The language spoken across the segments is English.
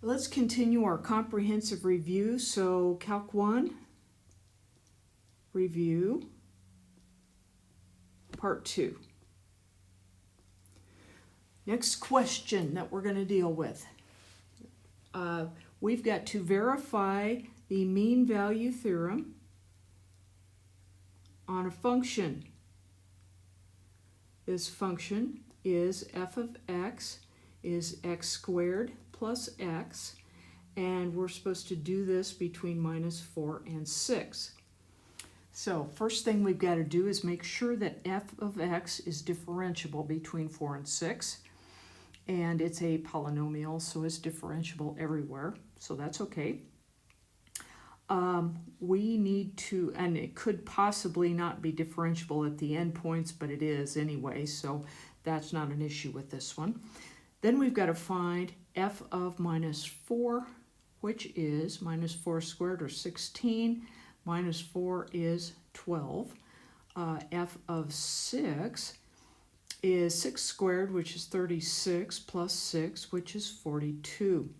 Let's continue our comprehensive review. So Calc 1, review, part 2. Next question that we're going to deal with. We've got to verify the mean value theorem on a function. This function is f of x is x squared plus x, and we're supposed to do this between -4 and 6. So first thing we've got to do is make sure that f of x is differentiable between 4 and 6, and it's a polynomial, so it's differentiable everywhere, so that's okay. We need to, and it could possibly not be differentiable at the endpoints, but it is anyway, so that's not an issue with this one. Then we've got to find f of -4, which is -4 squared, or 16. -4 is 12. F of 6 is 6 squared, which is 36, plus 6, which is 42.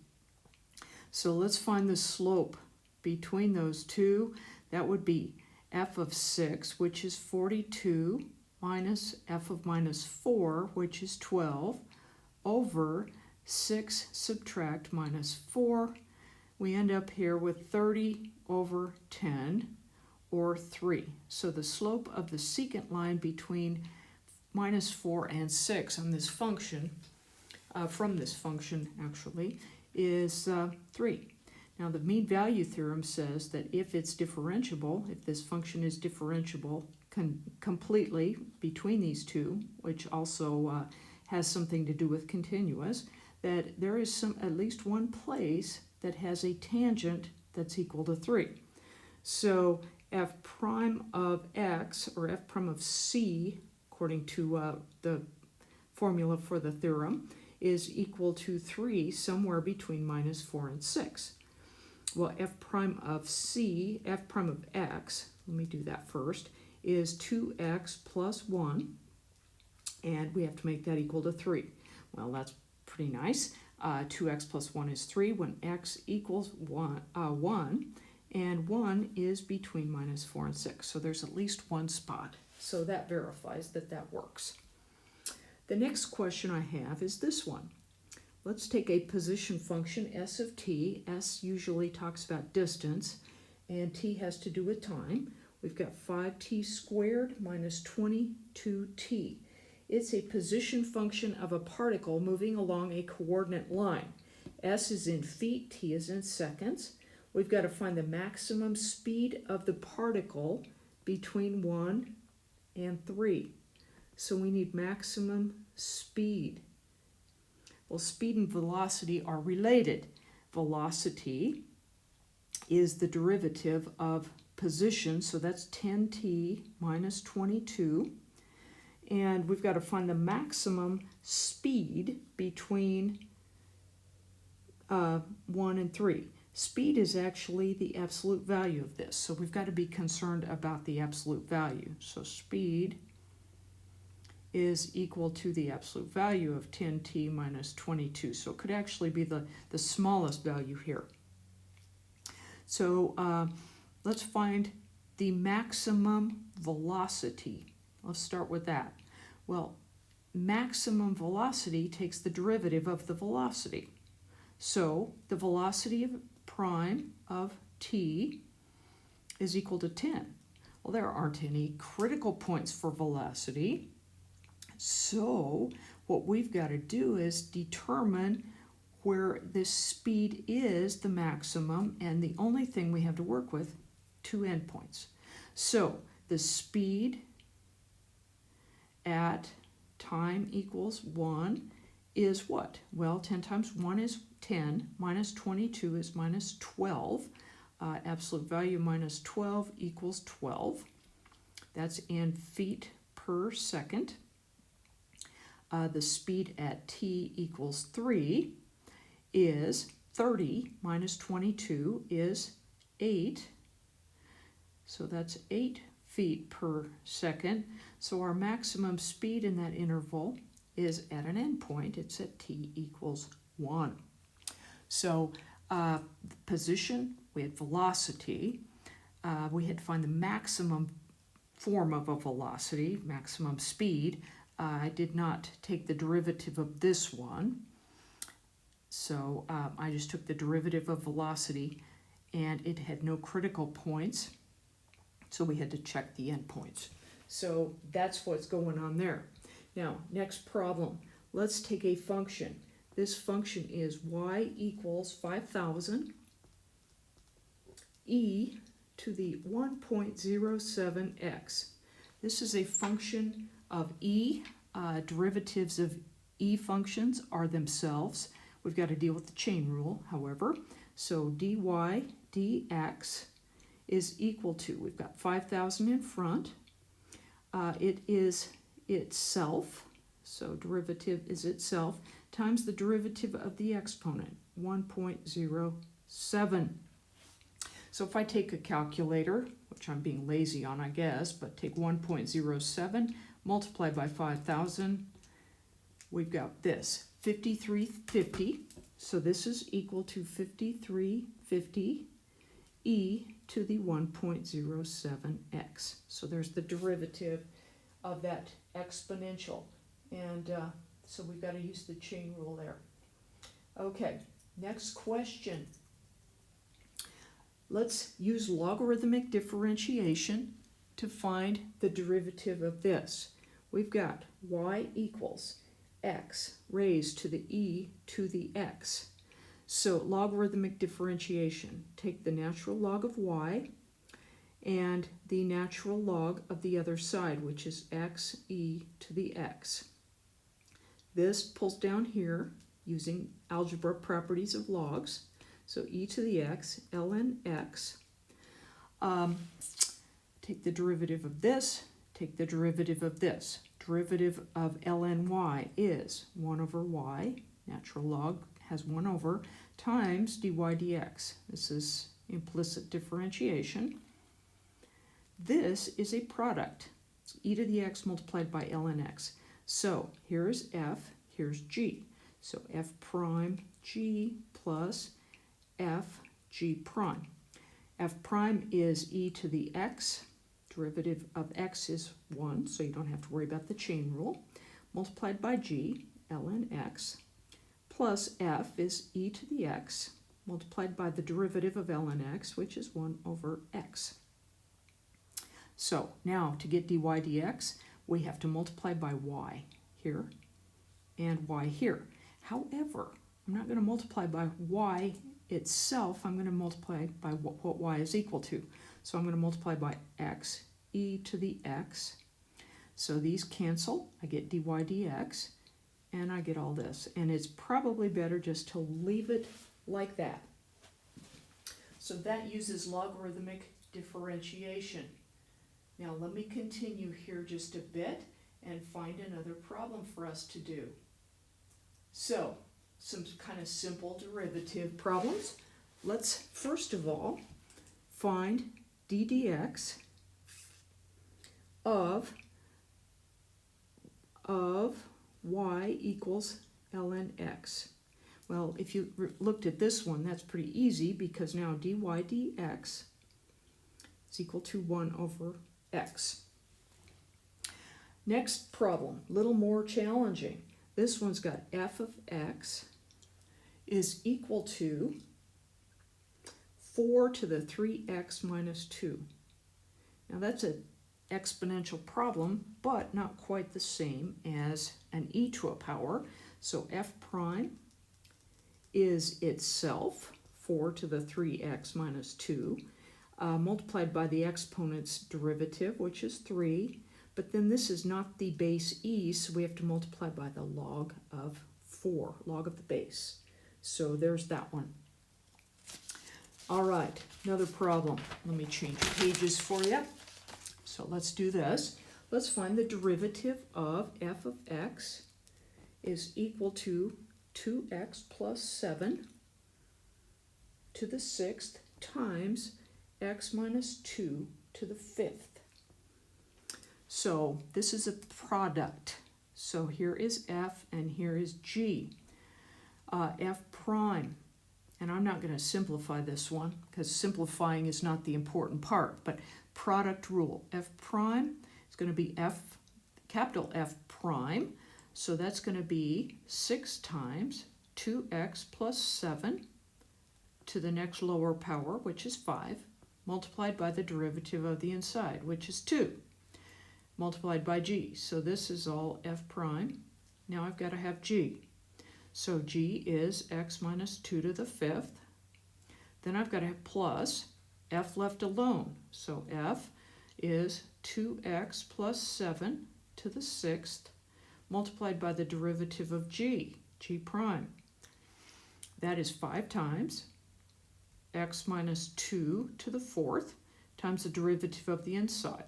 So let's find the slope between those two. That would be f of 6, which is 42, minus f of -4, which is 12, over 6 subtract -4. We end up here with 30 over 10, or 3. So the slope of the secant line between -4 and 6 on this function, from this function actually, is 3. Now the mean value theorem says that if it's differentiable, if this function is differentiable completely between these two, which also has something to do with continuous, that there is at least one place that has a tangent that's equal to 3. So f prime of x, or f prime of c, according to the formula for the theorem, is equal to 3 somewhere between -4 and 6. Well, f prime of c, f prime of x, let me do that first, is 2x plus 1, and we have to make that equal to 3. Well, that's pretty nice. 2x plus 1 is 3 when x equals 1, and 1 is between -4 and 6. So there's at least one spot. So that verifies that that works. The next question I have is this one. Let's take a position function, s of t. S usually talks about distance, and t has to do with time. We've got 5t squared minus 22t. It's a position function of a particle moving along a coordinate line. S is in feet, t is in seconds. We've got to find the maximum speed of the particle between 1 and 3. So we need maximum speed. Well, speed and velocity are related. Velocity is the derivative of position, so that's 10t minus 22. And we've got to find the maximum speed between 1 and 3. Speed is actually the absolute value of this, so we've got to be concerned about the absolute value. So speed is equal to the absolute value of 10t minus 22. So it could actually be the smallest value here. So let's find the maximum velocity. Let's start with that. Well, maximum velocity takes the derivative of the velocity. So the velocity of prime of t is equal to 10. Well, there aren't any critical points for velocity. So what we've got to do is determine where this speed is the maximum, and the only thing we have to work with, 2 endpoints. So the speed at time equals 1 is what? Well, 10 times 1 is 10, minus 22 is minus 12. Absolute value minus 12 equals 12. That's in feet per second. The speed at t equals 3 is 30 minus 22 is 8. So that's 8 feet per second. So our maximum speed in that interval is at an endpoint. It's at t equals 1. So position, we had velocity. We had to find the maximum form of a velocity, maximum speed. I did not take the derivative of this one. So I just took the derivative of velocity, and it had no critical points. So we had to check the endpoints. So that's what's going on there. Now, next problem. Let's take a function. This function is y equals 5,000 e to the 1.07x. This is a function of e. Derivatives of e functions are themselves. We've got to deal with the chain rule, however. So dy dx is equal to, we've got 5,000 in front. It is itself, so derivative is itself, times the derivative of the exponent, 1.07. So if I take a calculator, which I'm being lazy on, I guess, but take 1.07, multiply by 5,000, we've got this, 5350. So this is equal to 5350 e to the 1.07x. So there's the derivative of that exponential. And so we've got to use the chain rule there. Okay, next question. Let's use logarithmic differentiation to find the derivative of this. We've got y equals x raised to the e to the x. So logarithmic differentiation, take the natural log of y and the natural log of the other side, which is x e to the x. This pulls down here using algebra properties of logs. So e to the x, ln x. Take the derivative of this, take the derivative of this. Derivative of ln y is 1 over y, natural log has 1 over, times dy dx. This is implicit differentiation. This is a product. It's e to the x multiplied by ln x. So here's f, here's g. So f prime g plus f g prime. F prime is e to the x. Derivative of x is 1, so you don't have to worry about the chain rule. Multiplied by g, ln x, plus f is e to the x, multiplied by the derivative of ln x, which is 1 over x. So now to get dy dx, we have to multiply by y here and y here. However, I'm not going to multiply by y itself. I'm going to multiply by what y is equal to. So I'm going to multiply by x e to the x. So these cancel. I get dy dx, and I get all this. And it's probably better just to leave it like that. So that uses logarithmic differentiation. Now let me continue here just a bit and find another problem for us to do. So, some kind of simple derivative problems. Let's first of all find d dx of y equals ln x. Well, if you looked at this one, that's pretty easy because now dy dx is equal to 1 over x. Next problem, a little more challenging. This one's got f of x is equal to 4 to the 3x minus 2. Now that's an exponential problem, but not quite the same as an e to a power. So f prime is itself 4 to the 3x minus 2, multiplied by the exponent's derivative, which is 3. But then this is not the base e, so we have to multiply by the log of 4, log of the base. So there's that one. All right, another problem. Let me change pages for you. So let's do this. Let's find the derivative of f of x is equal to 2x plus 7 to the 6th times x minus 2 to the 5th. So this is a product. So here is f and here is g. F prime and I'm not going to simplify this one because simplifying is not the important part, but product rule. F prime is going to be F, capital F prime, so that's going to be 6 times 2x plus 7 to the next lower power, which is 5, multiplied by the derivative of the inside, which is 2, multiplied by g. So this is all F prime. Now I've got to have g. So g is x minus 2 to the 5th. Then I've got to have plus f left alone. So f is 2x plus 7 to the 6th, multiplied by the derivative of g, g prime. That is 5 times x minus 2 to the 4th times the derivative of the inside.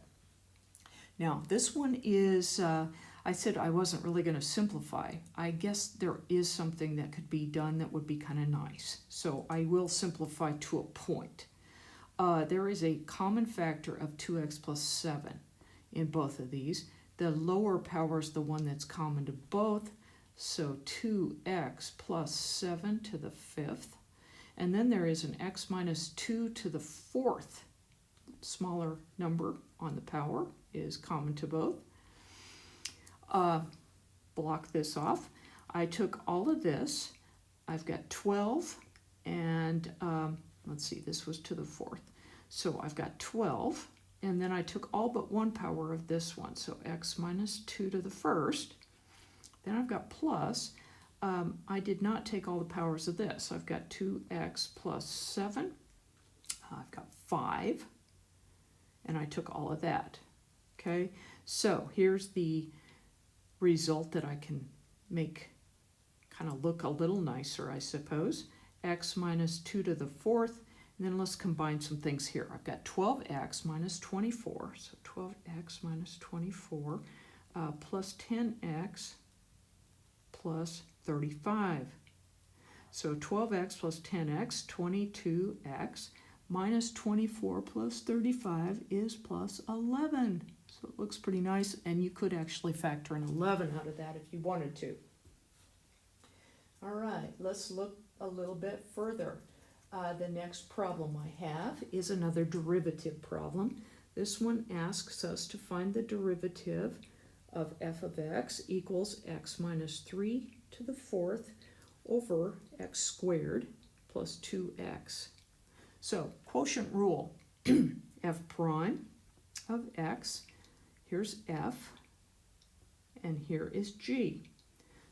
Now this one is, I said I wasn't really going to simplify. I guess there is something that could be done that would be kind of nice. So I will simplify to a point. There is a common factor of 2x plus 7 in both of these. The lower power is the one that's common to both. So 2x plus 7 to the 5th. And then there is an x minus 2 to the 4th. Smaller number on the power is common to both. Block this off. I took all of this. I've got 12 and let's see, this was to the 4th. So I've got 12 and then I took all but one power of this one. So x minus 2 to the 1st. Then I've got plus. I did not take all the powers of this. I've got 2x plus 7. I've got 5. And I took all of that. Okay, so here's the result that I can make kind of look a little nicer, I suppose. X minus 2 to the 4th. And then let's combine some things here. I've got 12x minus 24. So 12x minus 24 plus 10x plus 35. So 12x plus 10x, 22x, minus 24 plus 35 is plus 11. So it looks pretty nice, and you could actually factor an 11 out of that if you wanted to. All right, let's look a little bit further. The next problem I have is another derivative problem. This one asks us to find the derivative of f of x equals x minus 3 to the 4th over x squared plus 2x. So quotient rule, f prime of x, here's f, and here is g.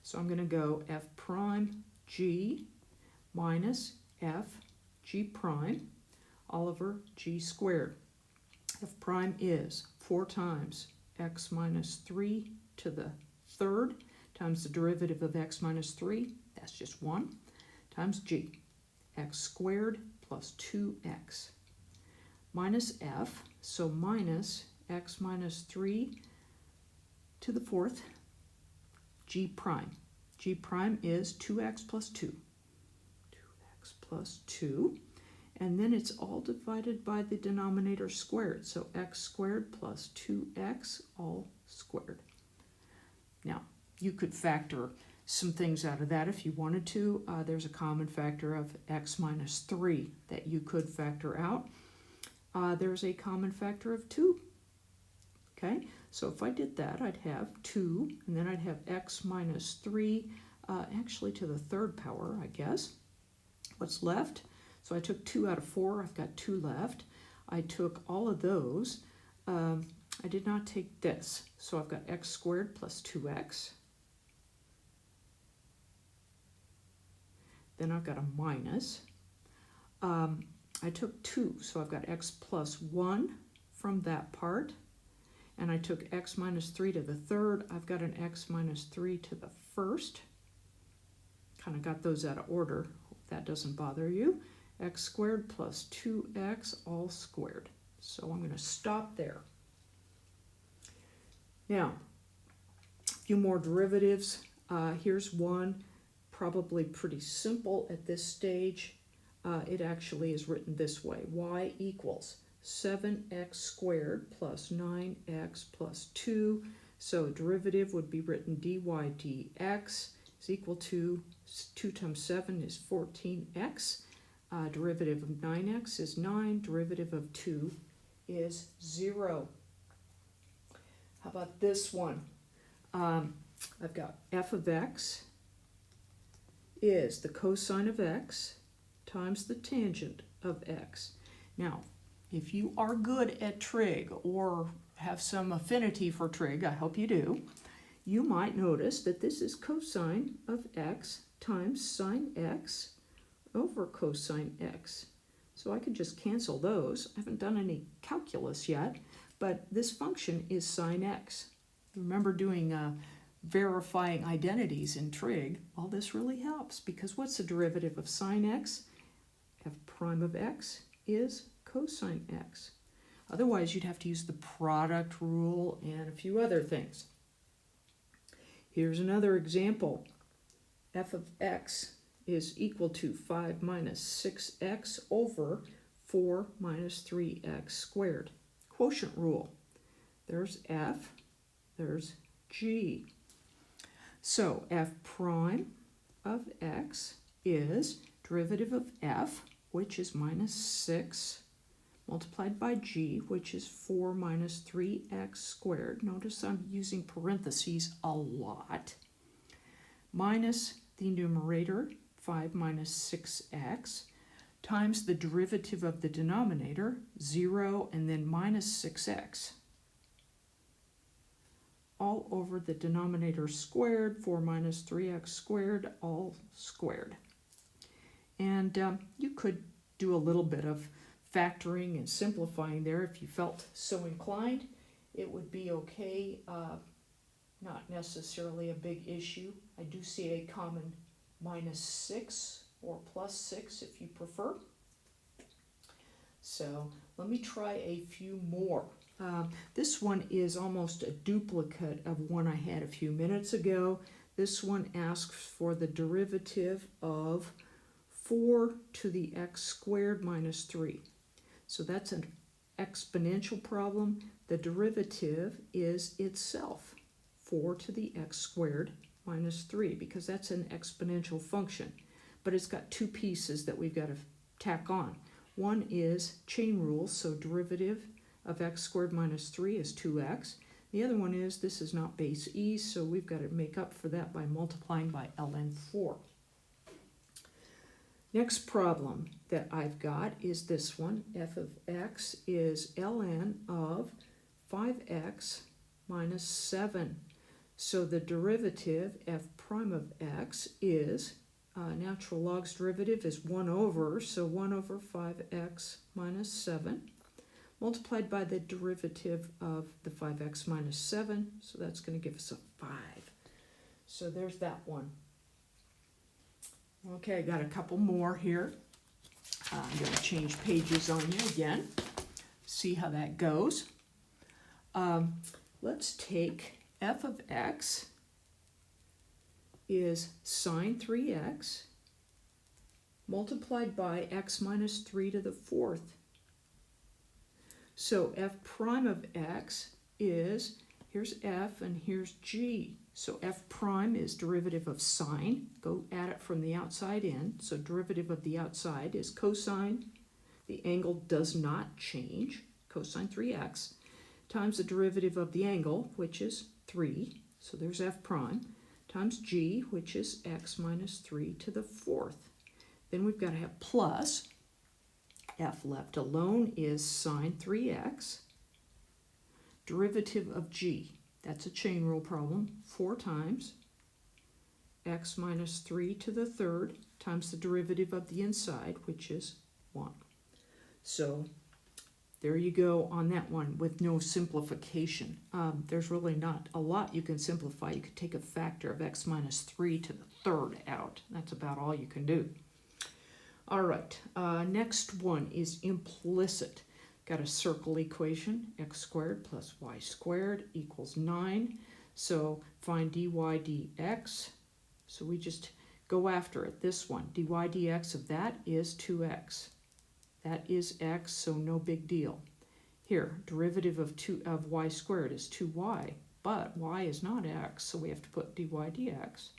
So I'm going to go f prime g minus f g prime all over g squared. F prime is 4 times x minus 3 to the 3rd times the derivative of x minus 3, that's just 1, times g, x squared plus 2x, minus f, so minus x minus 3 to the 4th, g prime. G prime is 2x plus 2. 2x plus 2. And then it's all divided by the denominator squared. So x squared plus 2x all squared. Now, you could factor some things out of that if you wanted to. There's a common factor of x minus 3 that you could factor out. There's a common factor of 2. Okay, so if I did that, I'd have 2, and then I'd have x minus 3, actually to the 3rd power, I guess. What's left? So I took 2 out of 4, I've got 2 left. I took all of those. I did not take this, so I've got x squared plus 2x. Then I've got a minus. I took 2, so I've got x plus 1 from that part. And I took x minus 3 to the 3rd. I've got an x minus 3 to the 1st. Kind of got those out of order. Hope that doesn't bother you. X squared plus 2x all squared. So I'm going to stop there. Now, a few more derivatives. Here's one, probably pretty simple at this stage. It actually is written this way. Y equals 7x squared plus 9x plus 2. So derivative would be written dy dx is equal to 2 times 7 is 14x. Derivative of 9x is 9. Derivative of 2 is 0. How about this one? I've got f of x is the cosine of x times the tangent of x. Now, if you are good at trig or have some affinity for trig, I hope you do, you might notice that this is cosine of x times sine x over cosine x. So I could just cancel those. I haven't done any calculus yet, but this function is sine x. Remember doing verifying identities in trig? Well, this really helps because what's the derivative of sine x? F prime of x is cosine x. Otherwise, you'd have to use the product rule and a few other things. Here's another example. F of x is equal to 5 minus 6x over 4 minus 3x squared. Quotient rule. There's f, there's g. So f prime of x is derivative of f, which is minus 6, multiplied by g, which is 4 minus 3x squared. Notice I'm using parentheses a lot. Minus the numerator, 5 minus 6x, times the derivative of the denominator, 0, and then minus 6x. All over the denominator squared, 4 minus 3x squared, all squared. And you could do a little bit of factoring and simplifying there if you felt so inclined. It would be okay, not necessarily a big issue. I do see a common minus 6 or plus 6 if you prefer. So let me try a few more. This one is almost a duplicate of one I had a few minutes ago. This one asks for the derivative of 4 to the x squared minus 3. So that's an exponential problem. The derivative is itself 4 to the x squared minus 3 because that's an exponential function. But it's got two pieces that we've got to tack on. One is chain rule, so derivative of x squared minus 3 is 2x. The other one is this is not base e, so we've got to make up for that by multiplying by ln 4. Next problem that I've got is this one. F of x is ln of 5x minus 7. So the derivative, f prime of x, is natural log's derivative is 1 over, so 1 over 5x minus 7, multiplied by the derivative of the 5x minus 7, so that's going to give us a 5. So there's that one. Okay, I got a couple more here. I'm going to change pages on you again, see how that goes. Let's take f of x is sine 3x multiplied by x minus 3 to the 4th. So f prime of x is, here's f and here's g. So f prime is derivative of sine. Go at it from the outside in. So derivative of the outside is cosine. The angle does not change, cosine 3x, times the derivative of the angle, which is 3. So there's f prime, times g, which is x minus 3 to the 4th. Then we've got to have plus. F left alone is sine 3x. Derivative of g, that's a chain rule problem, 4 times x minus 3 to the 3rd times the derivative of the inside, which is 1. So there you go on that one with no simplification. There's really not a lot you can simplify. You could take a factor of x minus 3 to the 3rd out. That's about all you can do. All right, next one is implicit. Got a circle equation, x squared plus y squared equals 9. So find dy dx. So we just go after it. This one, dy dx of that is 2x. That is x, so no big deal. Here, derivative of y squared is 2y, but y is not x, so we have to put dy dx.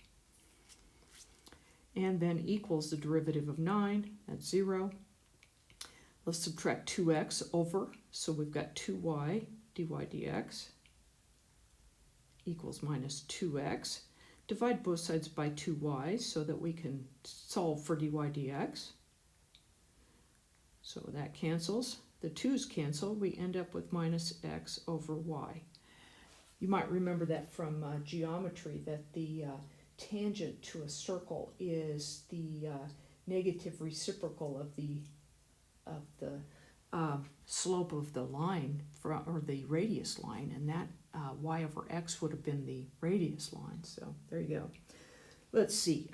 and then equals the derivative of 9, that's 0. Let's subtract 2x over, so we've got 2y dy dx equals minus 2x. Divide both sides by 2y so that we can solve for dy dx. So that cancels. The 2's cancel. We end up with minus x over y. You might remember that from geometry, that the tangent to a circle is the negative reciprocal of the slope of the line, or the radius line, and that y over x would have been the radius line. So there you go. Let's see.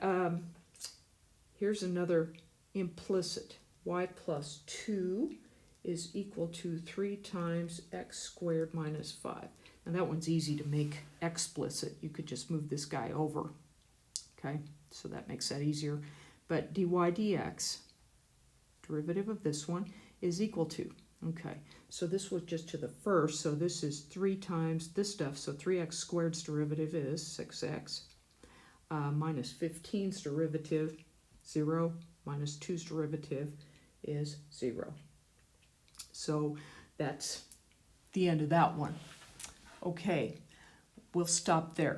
Here's another implicit. Y plus 2 is equal to 3 times x squared minus 5. Now that one's easy to make explicit. You could just move this guy over. Okay, so that makes that easier. But dy dx, derivative of this one, is equal to, okay, so this was just to the first, so this is 3 times this stuff, so 3x squared's derivative is 6x, minus 15's derivative, 0, minus 2's derivative is 0. So that's the end of that one. Okay, we'll stop there.